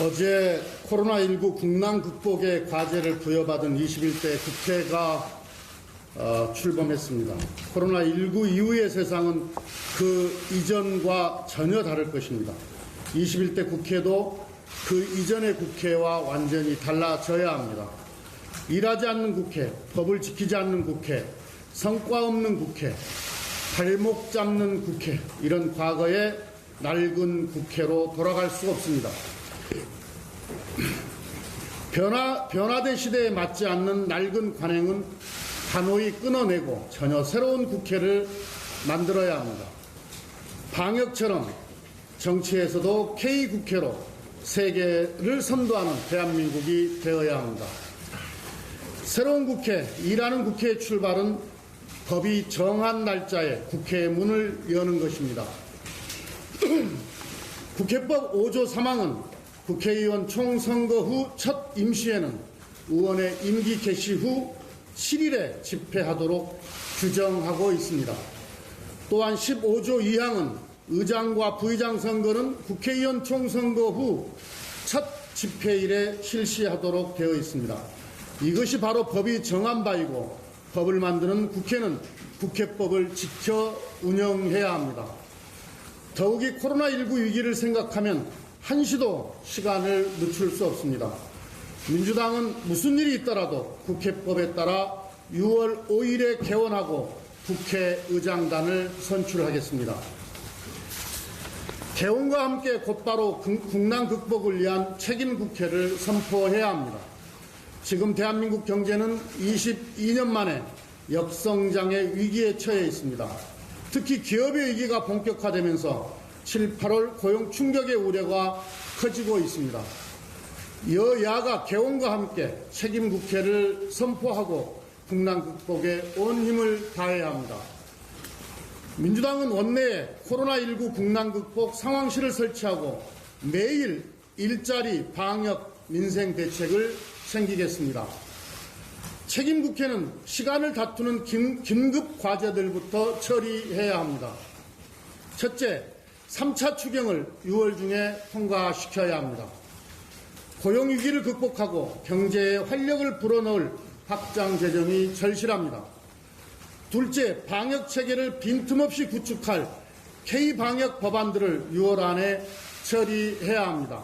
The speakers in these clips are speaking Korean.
어제 코로나19 국난 극복의 과제를 부여받은 21대 국회가 출범했습니다. 코로나19 이후의 세상은 그 이전과 전혀 다를 것입니다. 21대 국회도 그 이전의 국회와 완전히 달라져야 합니다. 일하지 않는 국회, 법을 지키지 않는 국회, 성과 없는 국회, 발목 잡는 국회, 이런 과거의 낡은 국회로 돌아갈 수 없습니다. 변화된 시대에 맞지 않는 낡은 관행은 단호히 끊어내고 전혀 새로운 국회를 만들어야 합니다. 방역처럼 정치에서도 K국회로 세계를 선도하는 대한민국이 되어야 합니다. 새로운 국회, 일하는 국회의 출발은 법이 정한 날짜에 국회의 문을 여는 것입니다. 국회법 5조 3항은 국회의원 총선거 후 첫 임시회는 의원의 임기 개시 후 7일에 집회하도록 규정하고 있습니다. 또한 15조 2항은 의장과 부의장 선거는 국회의원 총선거 후 첫 집회일에 실시하도록 되어 있습니다. 이것이 바로 법이 정한 바이고 법을 만드는 국회는 국회법을 지켜 운영해야 합니다. 더욱이 코로나19 위기를 생각하면 한시도 시간을 늦출 수 없습니다. 민주당은 무슨 일이 있더라도 국회법에 따라 6월 5일에 개원하고 국회의장단을 선출하겠습니다. 개원과 함께 곧바로 국난 극복을 위한 책임 국회를 선포해야 합니다. 지금 대한민국 경제는 22년 만에 역성장의 위기에 처해 있습니다. 특히 기업의 위기가 본격화되면서 7, 8월 고용 충격의 우려가 커지고 있습니다. 여야가 개원과 함께 책임 국회를 선포하고 국난 극복에 온 힘을 다해야 합니다. 민주당은 원내에 코로나19 국난 극복 상황실을 설치하고 매일 일자리, 방역, 민생 대책을 챙기겠습니다. 책임 국회는 시간을 다투는 긴급 과제들부터 처리해야 합니다. 첫째, 3차 추경을 6월 중에 통과시켜야 합니다. 고용위기를 극복하고 경제에 활력을 불어넣을 확장 재정이 절실합니다. 둘째, 방역체계를 빈틈없이 구축할 K방역 법안들을 6월 안에 처리해야 합니다.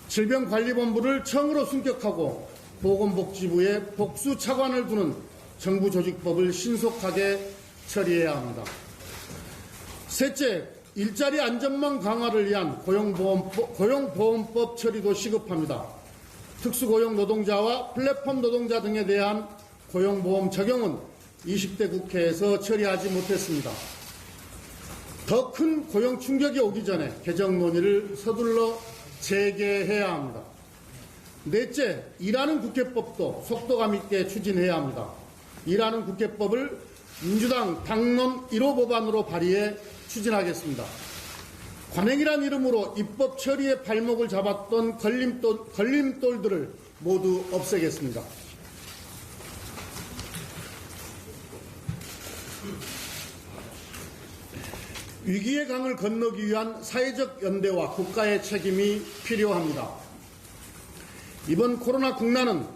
질병관리본부를 청으로 승격하고 보건복지부에 복수 차관을 두는 정부조직법을 신속하게 처리해야 합니다. 셋째, 일자리 안전망 강화를 위한 고용보험법 처리도 시급합니다. 특수고용 노동자와 플랫폼 노동자 등에 대한 고용보험 적용은 20대 국회에서 처리하지 못했습니다. 더 큰 고용 충격이 오기 전에 개정 논의를 서둘러 재개해야 합니다. 넷째, 일하는 국회법도 속도감 있게 추진해야 합니다. 일하는 국회법을 민주당 당론 1호 법안으로 발의해 추진하겠습니다. 관행이란 이름으로 입법 처리에 발목을 잡았던 걸림돌들을 모두 없애겠습니다. 위기의 강을 건너기 위한 사회적 연대와 국가의 책임이 필요합니다. 이번 코로나 국난은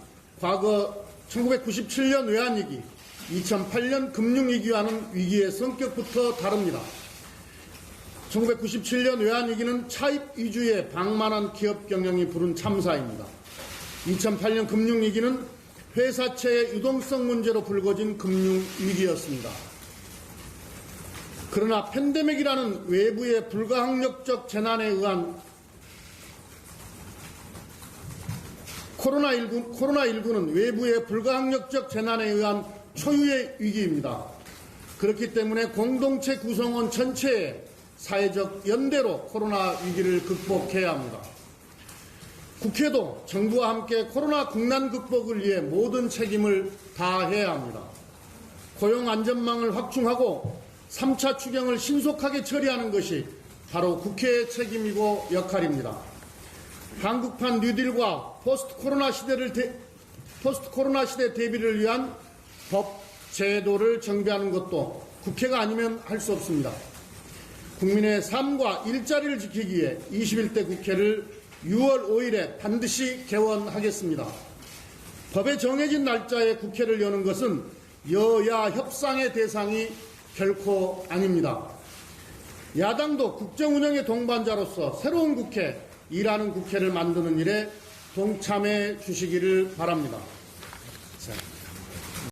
과거 1997년 외환위기, 2008년 금융위기와는 위기의 성격부터 다릅니다. 1997년 외환위기는 차입 위주의 방만한 기업 경영이 부른 참사입니다. 2008년 금융위기는 회사채의 유동성 문제로 불거진 금융위기였습니다. 그러나 팬데믹이라는 외부의 불가항력적 재난에 의한 코로나19는 외부의 불가항력적 재난에 의한 초유의 위기입니다. 그렇기 때문에 공동체 구성원 전체의 사회적 연대로 코로나 위기를 극복해야 합니다. 국회도 정부와 함께 코로나 국난 극복을 위해 모든 책임을 다해야 합니다. 고용 안전망을 확충하고 3차 추경을 신속하게 처리하는 것이 바로 국회의 책임이고 역할입니다. 한국판 뉴딜과 포스트 코로나 시대 대비를 위한 법, 제도를 정비하는 것도 국회가 아니면 할 수 없습니다. 국민의 삶과 일자리를 지키기 위해 21대 국회를 6월 5일에 반드시 개원하겠습니다. 법에 정해진 날짜에 국회를 여는 것은 여야 협상의 대상이 결코 아닙니다. 야당도 국정운영의 동반자로서 새로운 국회, 일하는 국회를 만드는 일에 동참해 주시기를 바랍니다. 자.